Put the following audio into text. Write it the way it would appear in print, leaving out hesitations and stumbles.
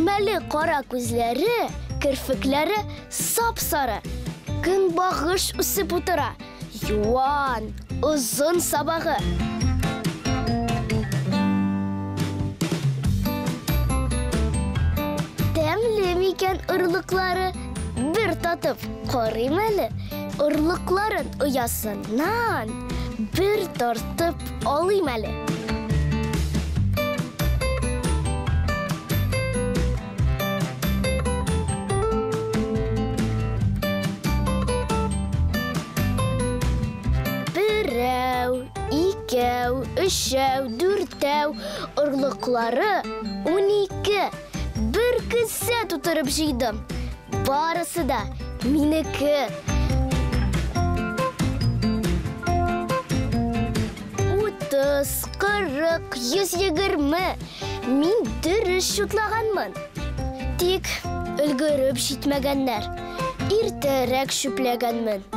Үрмәле кара күзләре, кірфікләре сап-сары. Көнбагыш үсеп утыра. Юан, ұзын сабағы. Тәмле микән ұрлықлары бір татып қарайым әлі. Ұрлықларын ұясынан бір тартып алайым әлі. Бірәу, икәу, үшәу, дүртәу, ұрлықлары 12. Bir кісі тұтырып жидым. Барысы да менікі. 30, 40, 120. Мен дұрыс шутлағанмын. Тек үлгіріп жетмәгәннәр. Иртәрәк шүпләгәнмін.